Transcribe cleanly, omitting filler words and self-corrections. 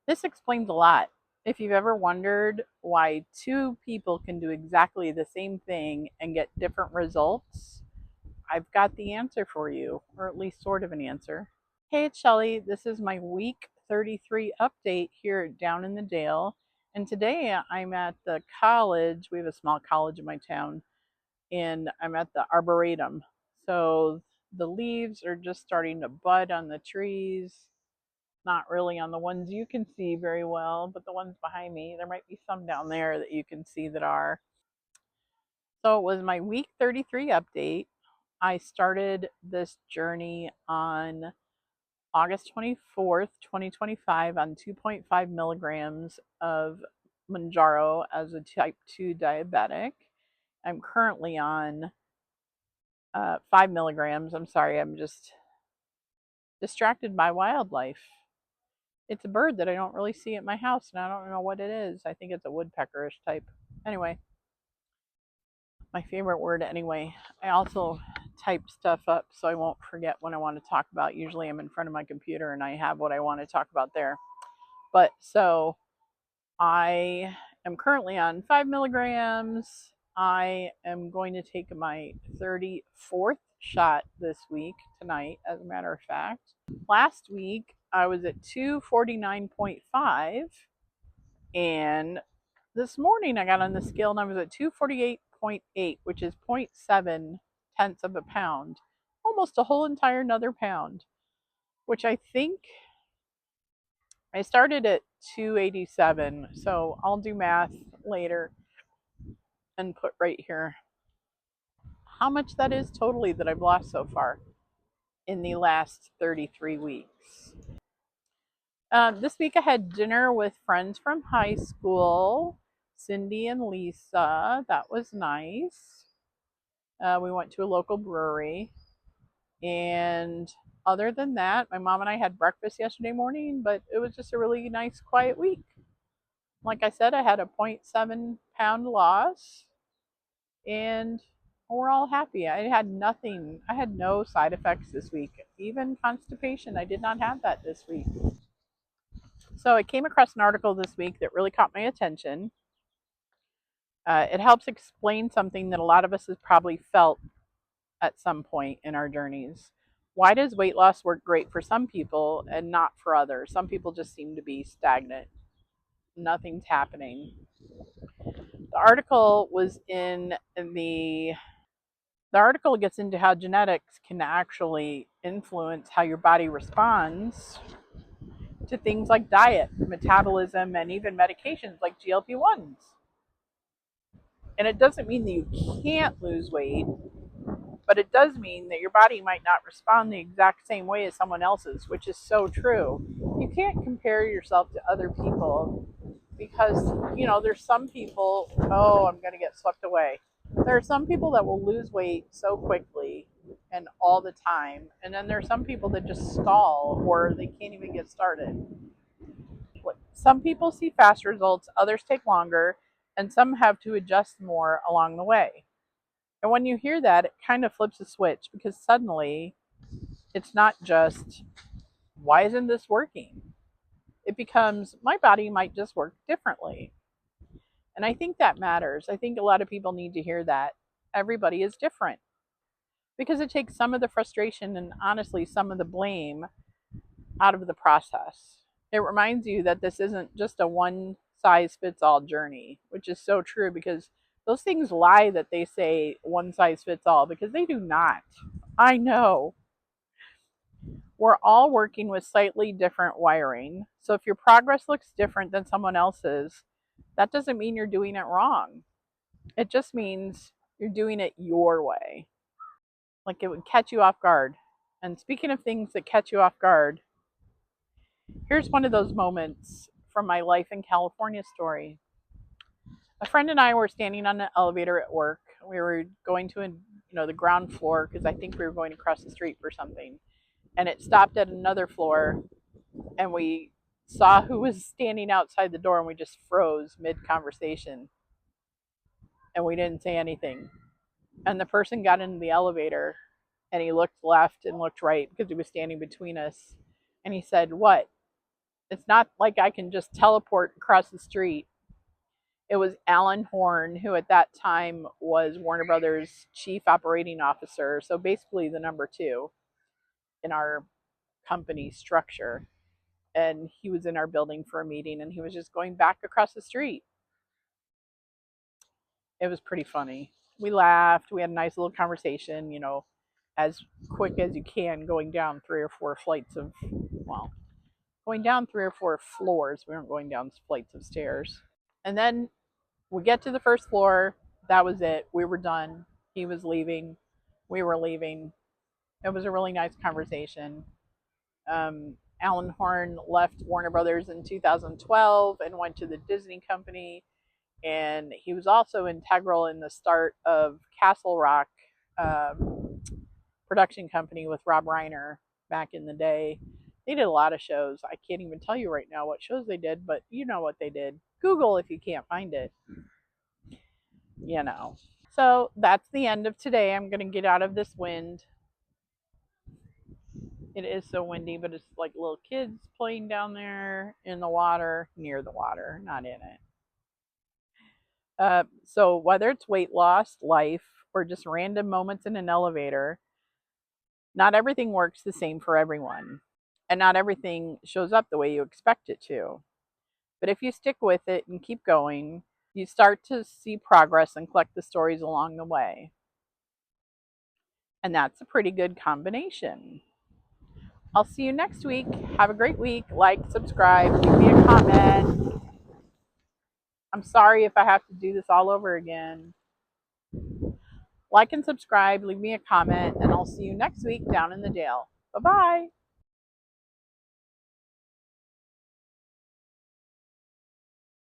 This explains a lot. If you've ever wondered why two people can do exactly the same thing and get different results, I've got the answer for you, or at least sort of an answer. Hey, it's Shelly. This is my week 33 update here down in the Dale. And today I'm at the college. We have a small college in my town, and I'm at the Arboretum. So the leaves are just starting to bud on the trees. Not really on the ones you can see very well, but the ones behind me, there might be some down there that you can see that are. So it was my week 33 update. I started this journey on August 24th, 2025, on 2.5 milligrams of Manjaro as a type 2 diabetic. I'm currently on 5 milligrams. I'm sorry, I'm just distracted by wildlife. It's a bird that I don't really see at my house, and I don't know what it is. I think it's a woodpeckerish type. Anyway, my favorite word anyway. I also type stuff up so I won't forget what I want to talk about. Usually I'm in front of my computer and I have what I want to talk about there. But so I am currently on 5 milligrams. I am going to take my 34th shot this week, tonight, as a matter of fact. Last week, I was at 249.5, and this morning I got on the scale and I was at 248.8, which is zero point 0.7 tenths of a pound, almost a whole entire another pound, which I think I started at 287. So I'll do math later and put right here how much that is totally that I've lost so far in the last 33 weeks. This week I had dinner with friends from high school, Cindy and Lisa. That was nice. We went to a local brewery. And other than that, my mom and I had breakfast yesterday morning, but it was just a really nice, quiet week. Like I said, I had a zero point 0.7 pound loss, and we're all happy. I had nothing, I had no side effects this week. Even constipation, I did not have that this week. So I came across an article this week that really caught my attention. It helps explain something that a lot of us has probably felt at some point in our journeys. Why does weight loss work great for some people and not for others? Some people just seem to be stagnant. Nothing's happening. The article was in the article gets into how genetics can actually influence how your body responds to things like diet, metabolism, and even medications like GLP-1s. And it doesn't mean that you can't lose weight, but it does mean that your body might not respond the exact same way as someone else's, which is so true. You can't compare yourself to other people because, there's some people, oh, I'm going to get swept away. There are some people that will lose weight so quickly and all the time. And then there are some people that just stall or they can't even get started. Some people see fast results, others take longer, and some have to adjust more along the way. And when you hear that, it kind of flips a switch because suddenly it's not just, why isn't this working? It becomes, my body might just work differently. And I think that matters. I think a lot of people need to hear that. Everybody is different because it takes some of the frustration and honestly some of the blame out of the process. It reminds you that this isn't just a one size fits all journey, which is so true because those things lie that they say one size fits all because they do not. I know. We're all working with slightly different wiring. So if your progress looks different than someone else's, that doesn't mean you're doing it wrong. It just means you're doing it your way. Like it would catch you off guard. And speaking of things that catch you off guard, here's one of those moments from my life in California story. A friend and I were standing on an elevator at work. We were going to, the ground floor because I think we were going across the street for something. And it stopped at another floor, and we saw who was standing outside the door, and we just froze mid conversation, and we didn't say anything. And the person got into the elevator, and he looked left and looked right because he was standing between us, and he said, "What?" It's not like I can just teleport across the street. It was Alan Horn, who at that time was Warner Brothers chief operating officer. So basically the number two in our company structure. And he was in our building for a meeting and he was just going back across the street. It was pretty funny. We laughed. We had a nice little conversation, as quick as you can going down 3 or 4 flights of, well, going down 3 or 4 floors. We weren't going down flights of stairs. And then we get to the first floor. That was it. We were done. He was leaving. We were leaving. It was a really nice conversation. Alan Horn left Warner Brothers in 2012 and went to the Disney Company. And he was also integral in the start of Castle Rock production company with Rob Reiner back in the day. They did a lot of shows. I can't even tell you right now what shows they did, but you know what they did. Google if you can't find it. You know. So that's the end of today. I'm going to get out of this wind. It is so windy, but it's like little kids playing down there in the water, near the water, not in it. So whether it's weight loss, life, or just random moments in an elevator, not everything works the same for everyone. And not everything shows up the way you expect it to. But if you stick with it and keep going, you start to see progress and collect the stories along the way. And that's a pretty good combination. I'll see you next week. Have a great week. Like, subscribe, leave me a comment. I'm sorry if I have to do this all over again. Like and subscribe, leave me a comment, and I'll see you next week down in the Dale. Bye bye.